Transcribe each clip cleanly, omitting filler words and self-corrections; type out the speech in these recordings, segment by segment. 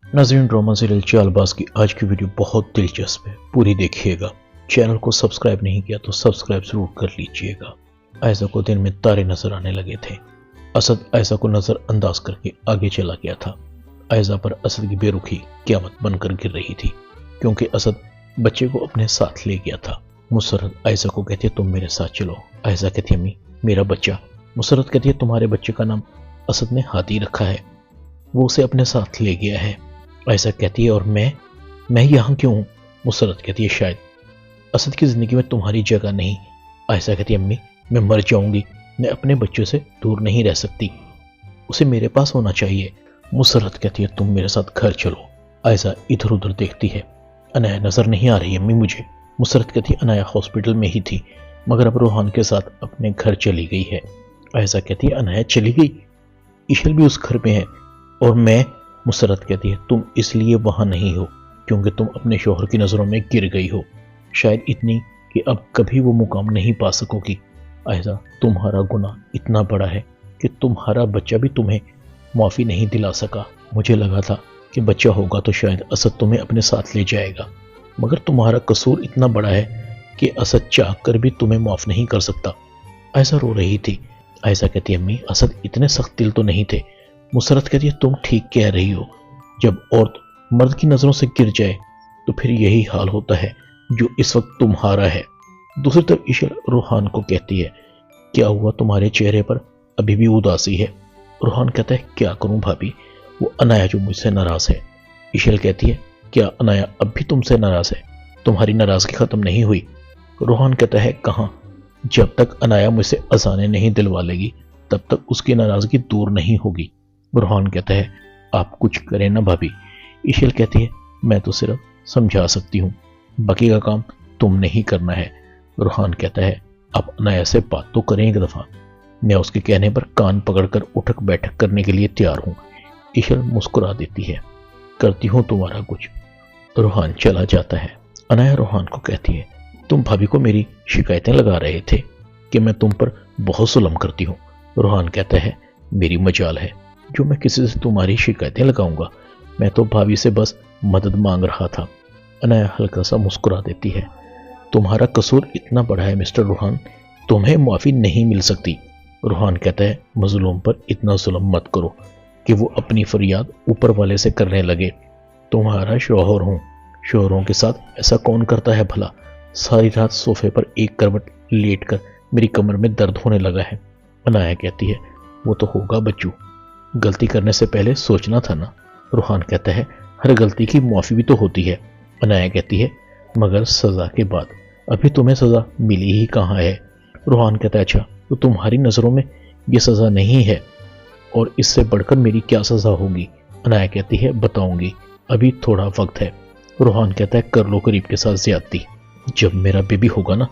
नाज़रीन, drama serial Chaalbaaz की आज की वीडियो बहुत दिलचस्प है, पूरी देखिएगा। चैनल को सब्सक्राइब नहीं किया तो सब्सक्राइब जरूर कर लीजिएगा। आयशा को दिन में तारे नजर आने लगे थे। असद आयशा को नजरअंदाज करके आगे चला गया था। आयशा पर असद की बेरुखी क़यामत बनकर गिर रही थी, क्योंकि असद बच्चे को अपने साथ ले गया था। मुसरत आयशा को कहती है तुम मेरे साथ चलो। आयशा कहती है अम्मी मेरा बच्चा। मुसरत कहती है तुम्हारे बच्चे का नाम असद ने हादी रखा है, वो उसे अपने साथ ले गया है। आयशा कहती है और मैं यहाँ क्यों हूँ? मुसरत कहती है शायद असद की जिंदगी में तुम्हारी जगह नहीं। आयशा कहती है अम्मी मैं मर जाऊंगी, मैं अपने बच्चों से दूर नहीं रह सकती, उसे मेरे पास होना चाहिए। मुसरत कहती है तुम मेरे साथ घर चलो। आयशा इधर उधर देखती है, अनाया नजर नहीं आ रही अम्मी मुझे। मुसरत कहती है अनाया हॉस्पिटल में ही थी, मगर अब रोहान के साथ अपने घर चली गई है। आयशा कहती है अनाया चली गई? इशल भी उस घर में है और मैं? मुसरत कहती है तुम इसलिए वहां नहीं हो क्योंकि तुम अपने शोहर की नजरों में गिर गई हो, शायद इतनी कि अब कभी वो मुकाम नहीं पा सकोगी। आयशा तुम्हारा गुनाह इतना बड़ा है कि तुम्हारा बच्चा भी तुम्हें माफ़ी नहीं दिला सका। मुझे लगा था कि बच्चा होगा तो शायद असद तुम्हें अपने साथ ले जाएगा, मगर तुम्हारा कसूर इतना बड़ा है कि असद चाह कर भी तुम्हें माफ़ नहीं कर सकता। आयशा रो रही थी। आयशा कहती है अम्मी असद इतने सख्त दिल तो नहीं थे। मुसरत कहती है तुम ठीक कह रही हो, जब औरत मर्द की नज़रों से गिर जाए तो फिर यही हाल होता है जो इस वक्त तुम्हारा है। दूसरी तरफ इशल रूहान को कहती है क्या हुआ, तुम्हारे चेहरे पर अभी भी उदासी है? रूहान कहता है क्या करूं भाभी, वो अनाया जो मुझसे नाराज है। इशल कहती है क्या अनाया अब भी तुमसे नाराज है? तुम्हारी नाराजगी खत्म नहीं हुई? रूहान कहता है कहाँ, जब तक अनाया मुझसे अजाने नहीं दिलवा लेगी तब तक उसकी नाराजगी दूर नहीं होगी। रूहान कहता है आप कुछ करें ना भाभी। इशल कहती है मैं तो सिर्फ समझा सकती हूँ, बाकी का काम तुमने ही करना है। रूहान कहता है आप अनाया से बात तो करें एक दफा, मैं उसके कहने पर कान पकड़कर उठक बैठक करने के लिए तैयार हूँ। इशल मुस्कुरा देती है करती हूँ तुम्हारा कुछ। रूहान चला जाता है। अनाया रूहान को कहती है तुम भाभी को मेरी शिकायतें लगा रहे थे कि मैं तुम पर बहुत जुल्म करती हूँ। रूहान कहता है मेरी मजाल है जो मैं किसी से तुम्हारी शिकायतें लगाऊंगा, मैं तो भाभी से बस मदद मांग रहा था। अनाया हल्का सा मुस्कुरा देती है तुम्हारा कसूर इतना बड़ा है मिस्टर रूहान, तुम्हें माफ़ी नहीं मिल सकती। रूहान कहता है मजलूम पर इतना जुल्म मत करो कि वो अपनी फरियाद ऊपर वाले से करने लगे। तुम्हारा शौहर हूँ, शौहरों के साथ ऐसा कौन करता है भला? सारी रात सोफे पर एक करवट लेट कर मेरी कमर में दर्द होने लगा है। अनाया कहती है वो तो होगा बच्चू, गलती करने से पहले सोचना था ना। रूहान कहता है हर गलती की माफ़ी भी तो होती है। अनाया कहती है मगर सज़ा के बाद, अभी तुम्हें सज़ा मिली ही कहाँ है। रूहान कहता है अच्छा तो तुम्हारी नज़रों में ये सज़ा नहीं है और इससे बढ़कर मेरी क्या सज़ा होगी? अनाया कहती है बताऊंगी, अभी थोड़ा वक्त है। रूहान कहता है कर लो करीब के साथ ज्यादती, जब मेरा बेबी होगा ना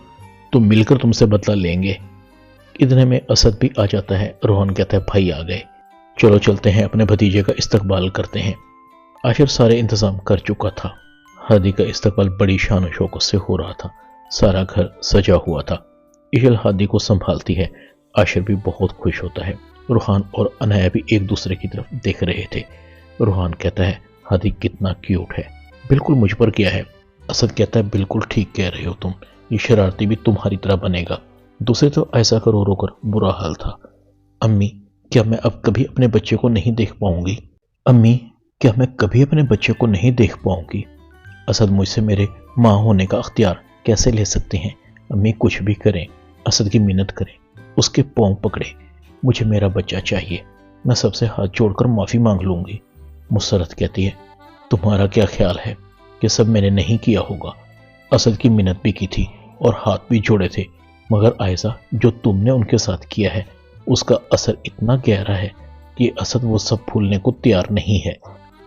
तो मिलकर तुमसे बदला लेंगे। इतने में असद भी आ जाता है। रूहान कहता है भाई आ गए, चलो चलते हैं अपने भतीजे का इस्तकबाल करते हैं। आखिर सारे इंतजाम कर चुका था। हादी का इस्तकबाल बड़ी शान और शौकत से हो रहा था, सारा घर सजा हुआ था। इशल हादी को संभालती है, आशिर भी बहुत खुश होता है। रूहान और अनाया भी एक दूसरे की तरफ देख रहे थे। रूहान कहता है हादी कितना क्यूट है, बिल्कुल मुझ पर किया है। असद कहता है बिल्कुल ठीक कह रहे हो तुम, ये शरारती भी तुम्हारी तरह बनेगा। दूसरे तो ऐसा रो रो कर बुरा हाल था। अम्मी क्या मैं अब कभी अपने बच्चे को नहीं देख पाऊंगी? अम्मी क्या मैं कभी अपने बच्चे को नहीं देख पाऊंगी? असद मुझसे मेरे माँ होने का अख्तियार कैसे ले सकते हैं? अम्मी कुछ भी करें, असद की मिन्नत करें, उसके पाँव पकड़े, मुझे मेरा बच्चा चाहिए, मैं सबसे हाथ जोड़कर माफ़ी मांग लूंगी। मुसरत कहती है तुम्हारा क्या ख्याल है कि सब मैंने नहीं किया होगा? असद की मिन्नत भी की थी और हाथ भी जोड़े थे, मगर आयशा जो तुमने उनके साथ किया है उसका असर इतना गहरा है कि असद वो सब भूलने को तैयार नहीं है।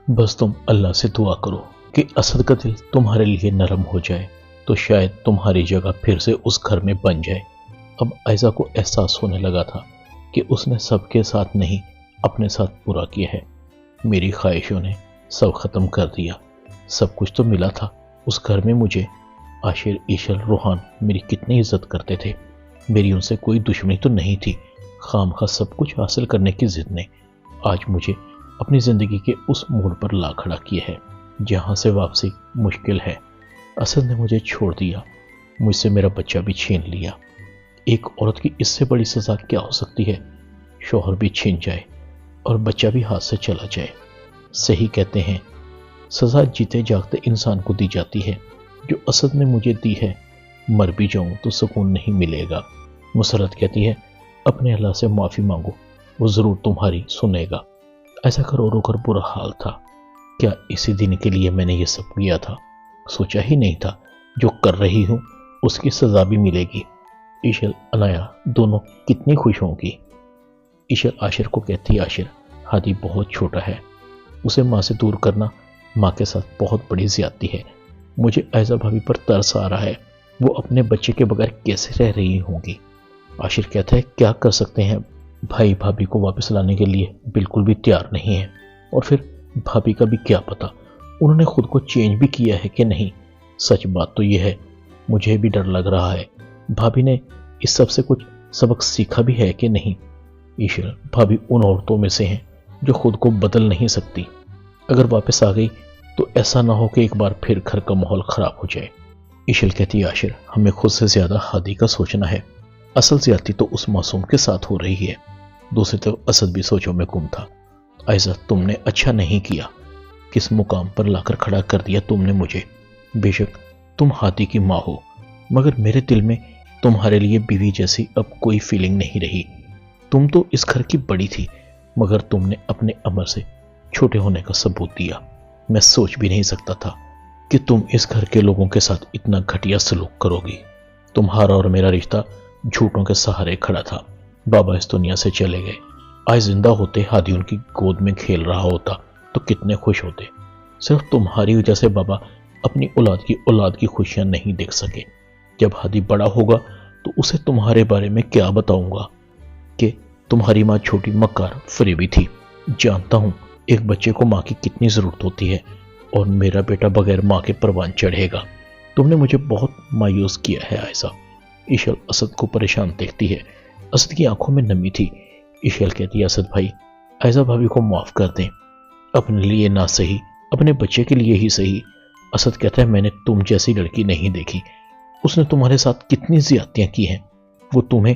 बस तुम अल्लाह से दुआ करो कि असद का दिल तुम्हारे लिए नरम हो जाए तो शायद तुम्हारी जगह फिर से उस घर में बन जाए। अब आयशा को एहसास होने लगा था कि उसने सबके साथ नहीं अपने साथ पूरा किया है। मेरी ख्वाहिशों ने सब ख़त्म कर दिया, सब कुछ तो मिला था उस घर में मुझे। आशिर इशल रूहान मेरी कितनी इज्जत करते थे, मेरी उनसे कोई दुश्मनी तो नहीं थी। खामखा सब कुछ हासिल करने की जिद ने आज मुझे اپنی زندگی کے اس موڑ پر لا کھڑا کیا ہے جہاں سے واپسی مشکل ہے۔ اسد نے مجھے چھوڑ دیا، مجھ سے میرا بچہ بھی چھین لیا۔ ایک عورت کی اس سے بڑی سزا کیا ہو سکتی ہے؟ شوہر بھی چھین جائے اور بچہ بھی ہاتھ سے چلا جائے۔ صحیح کہتے ہیں، سزا جیتے جاگتے انسان کو دی جاتی ہے۔ جو اسد نے مجھے دی ہے، مر بھی جاؤں تو سکون نہیں ملے گا۔ مسرت کہتی ہے، اپنے اللہ سے معافی مانگو، وہ ضرور تمہاری سنے گا۔ ایسا کر رو کر برا حال تھا۔ کیا اسی دن کے لیے میں نے یہ سب کیا تھا؟ سوچا ہی نہیں تھا جو کر رہی ہوں اس کی سزا بھی ملے گی۔ ایشل انایا دونوں کتنی خوش ہوں گی۔ ایشل عاشر کو کہتی، عاشر، ہادی بہت چھوٹا ہے، اسے ماں سے دور کرنا ماں کے ساتھ بہت بڑی زیادتی ہے۔ مجھے ایزا بھابھی پر ترس آ رہا ہے، وہ اپنے بچے کے بغیر کیسے رہ رہی ہوں گی؟ عاشر کہتا ہے، کیا کر سکتے ہیں، بھائی بھابھی کو واپس لانے کے لیے بالکل بھی تیار نہیں ہے، اور پھر بھابھی کا بھی کیا پتا انہوں نے خود کو چینج بھی کیا ہے کہ نہیں۔ سچ بات تو یہ ہے، مجھے بھی ڈر لگ رہا ہے بھابھی نے اس سب سے کچھ سبق سیکھا بھی ہے کہ نہیں۔ ایشور، بھابھی ان عورتوں میں سے ہیں جو خود کو بدل نہیں سکتی، اگر واپس آ گئی تو ایسا نہ ہو کہ ایک بار پھر گھر کا ماحول خراب ہو جائے۔ ایشل کہتی، عاشر، ہمیں خود سے زیادہ ہادی کا سوچنا ہے، اصل زیادتی تو اس معصوم کے ساتھ ہو رہی ہے۔ دوسری طرف اسد بھی سوچوں میں گم تھا۔ ایزا، تم نے اچھا نہیں کیا، کس مقام پر لا کر کھڑا کر دیا تم نے مجھے۔ بے شک تم ہادی کی ماں ہو، مگر میرے دل میں تمہارے لیے بیوی جیسی اب کوئی فیلنگ نہیں رہی۔ تم تو اس گھر کی بڑی تھی، مگر تم نے اپنے عمر سے چھوٹے ہونے کا ثبوت دیا۔ میں سوچ بھی نہیں سکتا تھا کہ تم اس گھر کے لوگوں کے ساتھ اتنا گھٹیا سلوک کرو گی۔ تمہارا اور میرا رشتہ جھوٹوں کے سہارے کھڑا تھا۔ بابا اس دنیا سے چلے گئے، آج زندہ ہوتے ہادی ان کی گود میں کھیل رہا ہوتا تو کتنے خوش ہوتے۔ صرف تمہاری وجہ سے بابا اپنی اولاد کی خوشیاں نہیں دیکھ سکے۔ جب ہادی بڑا ہوگا تو اسے تمہارے بارے میں کیا بتاؤں گا کہ تمہاری ماں چھوٹی مکار فریبی تھی۔ جانتا ہوں ایک بچے کو ماں کی کتنی ضرورت ہوتی ہے، اور میرا بیٹا بغیر ماں کے پروان چڑھے گا۔ تم نے مجھے بہت مایوس کیا ہے ایسا۔ ایشل اسد کو پریشان دیکھتی ہے۔ اسد کی آنکھوں میں نمی تھی۔ ایشل کہتی ہے، اسد بھائی، ایزا بھابھی کو معاف کر دیں، اپنے لیے نہ صحیح اپنے بچے کے لیے ہی صحیح۔ اسد کہتا ہے، میں نے تم جیسی لڑکی نہیں دیکھی، اس نے تمہارے ساتھ کتنی زیادتیاں کی ہیں۔ وہ تمہیں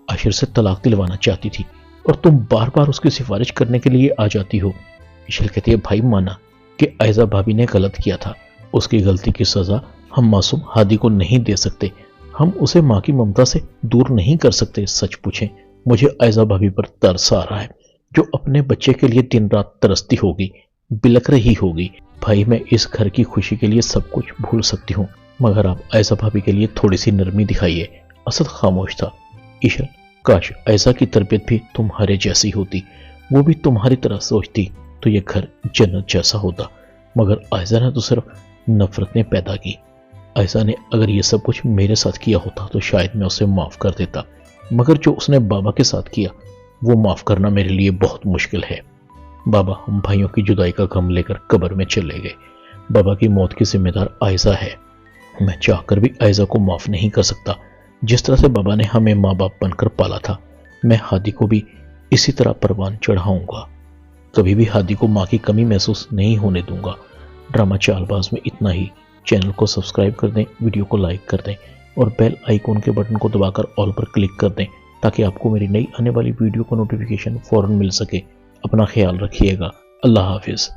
عاشر سے طلاق دلوانا چاہتی تھی اور تم بار بار اس کی سفارش کرنے کے لیے آ جاتی ہو۔ ایشل کہتی ہے، بھائی مانا کہ ایزا بھابھی نے غلط کیا تھا، اس کی غلطی کی سزا ہم معصوم ہادی کو نہیں دے سکتے، ہم اسے ماں کی ممتا سے دور نہیں کر سکتے۔ سچ پوچھیں، مجھے ایزا بھابھی پر ترس آ رہا ہے، جو اپنے بچے کے لیے دن رات ترستی ہوگی، بلک رہی ہوگی۔ بھائی، میں اس گھر کی خوشی کے لیے سب کچھ بھول سکتی ہوں، مگر آپ ایزا بھابھی کے لیے تھوڑی سی نرمی دکھائیے۔ اسد خاموش تھا۔ ایشل، کاش ایزا کی تربیت بھی تمہارے جیسی ہوتی، وہ بھی تمہاری طرح سوچتی تو یہ گھر جنت جیسا ہوتا، مگر ایزا نے تو صرف نفرتیں پیدا کی۔ ایزا نے اگر یہ سب کچھ میرے ساتھ کیا ہوتا تو شاید میں اسے معاف کر دیتا، مگر جو اس نے بابا کے ساتھ کیا وہ معاف کرنا میرے لیے بہت مشکل ہے۔ بابا ہم بھائیوں کی جدائی کا غم لے کر قبر میں چلے گئے۔ بابا کی موت کی ذمہ دار ایزا ہے۔ میں چاہ کر بھی ایزا کو معاف نہیں کر سکتا۔ جس طرح سے بابا نے ہمیں ماں باپ بن کر پالا تھا، میں ہادی کو بھی اسی طرح پروان چڑھاؤں گا۔ کبھی بھی ہادی کو ماں کی کمی محسوس نہیں ہونے دوں گا۔ ڈرامہ چال باز میں اتنا ہی۔ چینل کو سبسکرائب کر دیں، ویڈیو کو لائک کر دیں اور بیل آئیکن کے بٹن کو دبا کر آل پر کلک کر دیں تاکہ آپ کو میری نئی آنے والی ویڈیو کا نوٹیفیکیشن فوراً مل سکے۔ اپنا خیال رکھیے گا۔ اللہ حافظ۔